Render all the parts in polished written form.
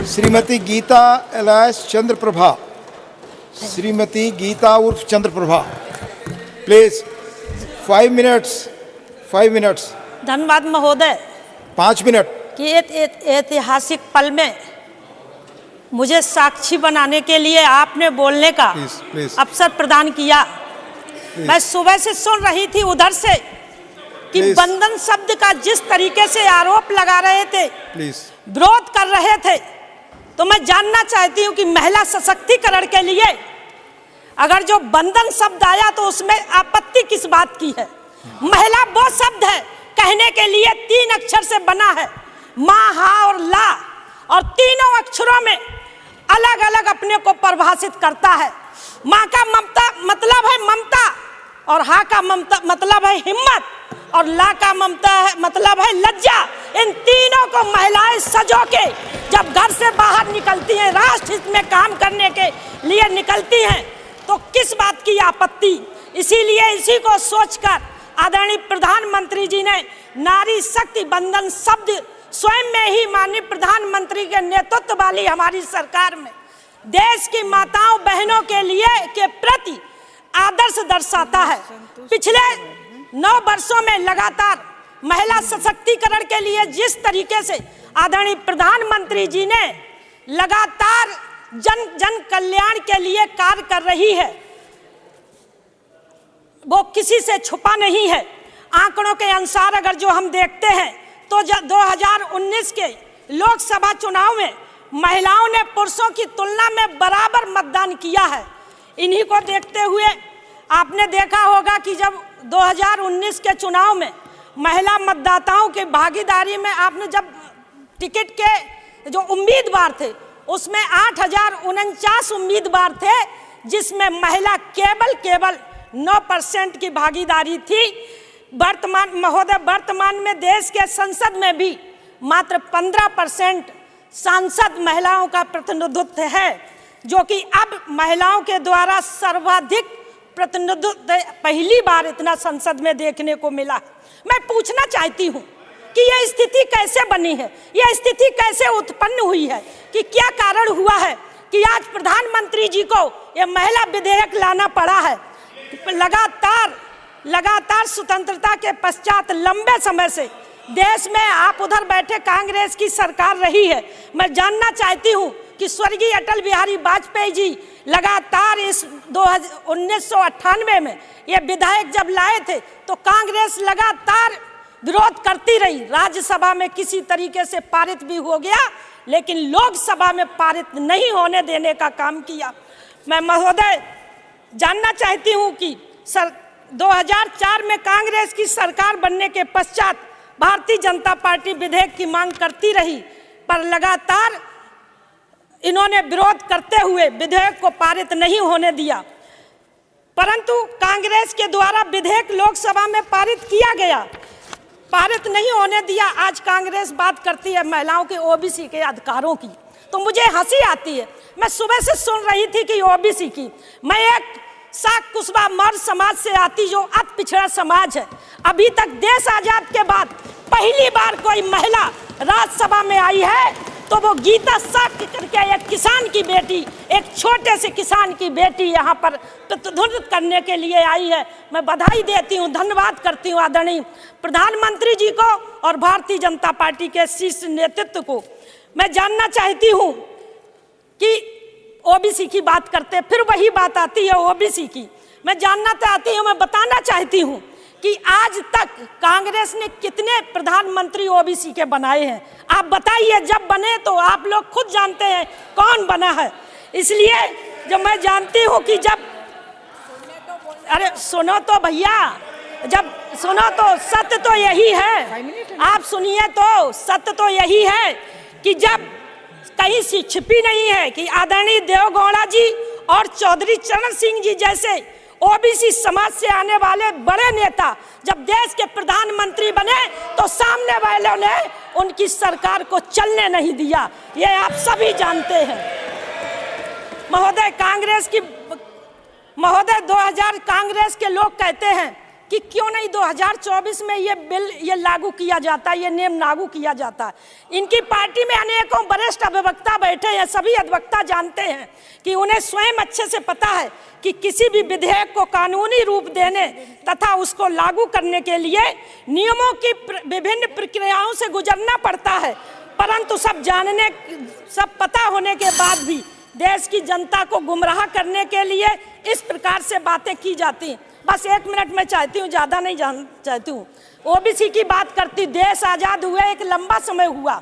Shrimati Geeta alliance चंद्र प्रभा, श्रीमती गीता उर्फ चंद्र Prabha, please 5 minutes. धन्यवाद महोदय। 5 मिनट कि ऐतिहासिक पल में मुझे साक्षी बनाने के लिए आपने बोलने का प्लीज अवसर प्रदान किया। मैं सुबह से सुन रही थी उधर से कि बंधन शब्द का जिस तरीके से आरोप लगा रहे थे, विरोध कर रहे थे, तो मैं जानना चाहती हूं कि महिला सशक्तिकरण के लिए अगर जो बंधन शब्द आया तो उसमें आपत्ति किस बात की है? महिला वो शब्द है कहने के लिए 3 अक्षर से बना है, माँ, हा और ला, और तीनों अक्षरों में अलग अलग अपने को परिभाषित करता है। माँ का ममता मतलब है ममता, और हा का ममता मतलब है हिम्मत, और ला का ममता है मतलब है लज्जा। इन तीनों को महिलाएं सजो के जब घर से बाहर निकलती हैं, राष्ट्र हित में काम करने के लिए निकलती हैं, तो किस बात की आपत्ति? इसीलिए इसी को सोचकर आदरणीय प्रधानमंत्री जी ने नारी शक्ति बंधन शब्द स्वयं में ही माननीय प्रधानमंत्री के नेतृत्व वाली हमारी सरकार में देश की माताओं बहनों के लिए के प्रति आदर्श दर्शाता है। पिछले 9 वर्षों में लगातार महिला सशक्तिकरण के लिए जिस तरीके से आदरणीय प्रधानमंत्री जी ने लगातार जन कल्याण के लिए कार्य कर रही है, वो किसी से छुपा नहीं है। आंकड़ों के अनुसार अगर जो हम देखते हैं तो 2019 के लोकसभा चुनाव में महिलाओं ने पुरुषों की तुलना में बराबर मतदान किया है। इन्हीं को देखते हुए आपने देखा होगा कि जब 2019 के चुनाव में महिला मतदाताओं की भागीदारी में आपने जब टिकट के जो उम्मीदवार थे उसमें 8049 उम्मीदवार थे, जिसमें महिला केवल 9% की भागीदारी थी। वर्तमान में देश के संसद में भी मात्र 15% सांसद महिलाओं का प्रतिनिधित्व है, जो कि अब महिलाओं के द्वारा सर्वाधिक प्रतिनिधित्व पहली बार इतना संसद में देखने को मिला। मैं पूछना चाहती हूँ कि यह स्थिति कैसे बनी है, यह स्थिति कैसे उत्पन्न हुई है, कि क्या कारण हुआ है कि आज प्रधानमंत्री जी को यह महिला विधेयक लाना पड़ा है। लगातार स्वतंत्रता के पश्चात लंबे समय से देश में आप उधर बैठे कांग्रेस की सरकार रही है। मैं जानना चाहती हूं कि स्वर्गीय अटल बिहारी वाजपेयी जी लगातार इस 1998 में ये विधेयक जब लाए थे तो कांग्रेस लगातार विरोध करती रही। राज्यसभा में किसी तरीके से पारित भी हो गया, लेकिन लोकसभा में पारित नहीं होने देने का काम किया। मैं महोदय जानना चाहती हूं कि 2004 में कांग्रेस की सरकार बनने के पश्चात भारतीय जनता पार्टी विधेयक की मांग करती रही, पर लगातार इन्होंने विरोध करते हुए विधेयक को पारित नहीं होने दिया। परंतु कांग्रेस के द्वारा विधेयक लोकसभा में पारित किया गया, पारित नहीं होने दिया। आज कांग्रेस बात करती है महिलाओं के ओबीसी के अधिकारों की, तो मुझे हंसी आती है। मैं सुबह से सुन रही थी कि ओबीसी की, मैं एक साक कुशवा मर्द समाज से आती जो अति पिछड़ा समाज है। अभी तक देश आजाद के बाद पहली बार कोई महिला राज्यसभा में आई है तो वो गीता साक करके एक किसान की बेटी, एक छोटे से किसान की बेटी यहाँ पर प्रतिनिधित्व करने के लिए आई है। मैं बधाई देती हूँ, धन्यवाद करती हूँ आदरणीय प्रधानमंत्री जी को और भारतीय जनता पार्टी के शीर्ष नेतृत्व को। मैं जानना चाहती हूँ कि ओबीसी की बात करते फिर वही बात आती है ओबीसी की। मैं जानना चाहती हूँ, मैं बताना चाहती हूँ कि आज तक कांग्रेस ने कितने प्रधानमंत्री ओबीसी के बनाए हैं? आप बताइए, जब बने तो आप लोग खुद जानते हैं कौन बना है। इसलिए जब मैं जानती हूँ कि जब अरे सुनो तो भैया, जब सुनो तो सत्य तो यही है, आप सुनिए तो सत्य तो यही है कि जब कहीं से छिपी नहीं है कि आदरणीय देवगौड़ा जी और चौधरी चरण सिंह जी जैसे ओबीसी समाज से आने वाले बड़े नेता जब देश के प्रधानमंत्री बने तो सामने वालों ने उनकी सरकार को चलने नहीं दिया। ये आप सभी जानते हैं। महोदय 2000 कांग्रेस के लोग कहते हैं कि क्यों नहीं 2024 में ये बिल ये लागू किया जाता, ये नियम लागू किया जाता। इनकी पार्टी में अनेकों वरिष्ठ अधिवक्ता बैठे हैं, सभी अधिवक्ता जानते हैं कि उन्हें स्वयं अच्छे से पता है कि किसी भी विधेयक को कानूनी रूप देने तथा उसको लागू करने के लिए नियमों की विभिन्न प्रक्रियाओं से गुजरना पड़ता है। परंतु सब पता होने के बाद भी देश की जनता को गुमराह करने के लिए इस प्रकार से बातें की जाती हैं। बस 1 मिनट में चाहती हूँ, ज़्यादा नहीं चाहती हूँ। ओबीसी की बात करती, देश आज़ाद हुए एक लंबा समय हुआ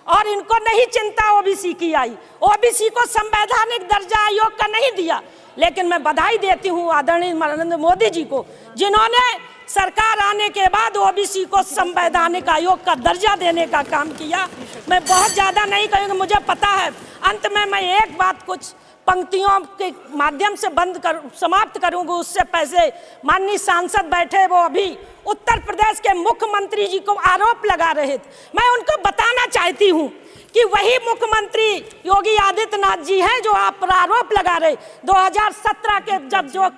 और इनको नहीं चिंता ओबीसी की आई। ओबीसी को संवैधानिक दर्जा आयोग का नहीं दिया, लेकिन मैं बधाई देती हूँ आदरणीय नरेंद्र मोदी जी को, जिन्होंने सरकार आने के बाद ओबीसी को संवैधानिक आयोग का दर्जा देने का काम किया। मैं बहुत ज़्यादा नहीं कहूँगी, मुझे पता है। अंत में मैं एक बात कुछ पंक्तियों के माध्यम से समाप्त करूंगी। उससे पहले माननीय सांसद बैठे, वो अभी उत्तर प्रदेश के मुख्यमंत्री जी को आरोप लगा रहे थे। मैं उनको बताना चाहती हूं कि वही मुख्यमंत्री योगी आदित्यनाथ जी हैं जो आप पर आरोप लगा रहे। 2017 के जब जो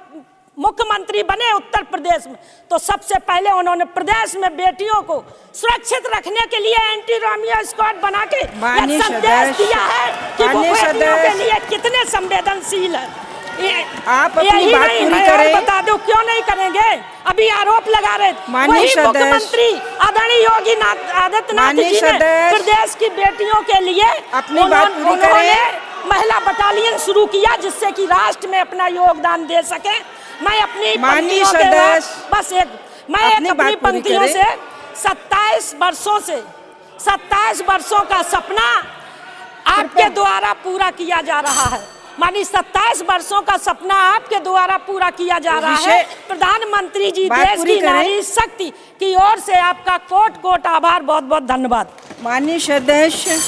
मुख्यमंत्री बने उत्तर प्रदेश में, तो सबसे पहले उन्होंने प्रदेश में बेटियों को सुरक्षित रखने के लिए एंटी रोमियो स्क्वाड बना के संदेश दिया है कि वो बेटियों के लिए कितने संवेदनशील है। आप अपनी बात पूरी करें। बता दो क्यों नहीं करेंगे, अभी आरोप लगा रहे। वही मुख्यमंत्री आदरणीय योगी आदित्यनाथ जी ने प्रदेश की बेटियों के लिए अपनी बात पूरी करें। महिला बटालियन शुरू किया, जिससे कि राष्ट्र में अपना योगदान दे सके। मैं अपनी पंक्तियों के बाद बस अपनी पंक्तियों से 27 वर्षों का सपना आपके द्वारा पूरा किया जा रहा है। मानी 27 वर्षों का सपना आपके द्वारा पूरा किया जा रहा है। प्रधानमंत्री जी, देश की नारी शक्ति की ओर से आपका कोट कोट आभार, बहुत बहुत धन्यवाद। माननीय सदस्य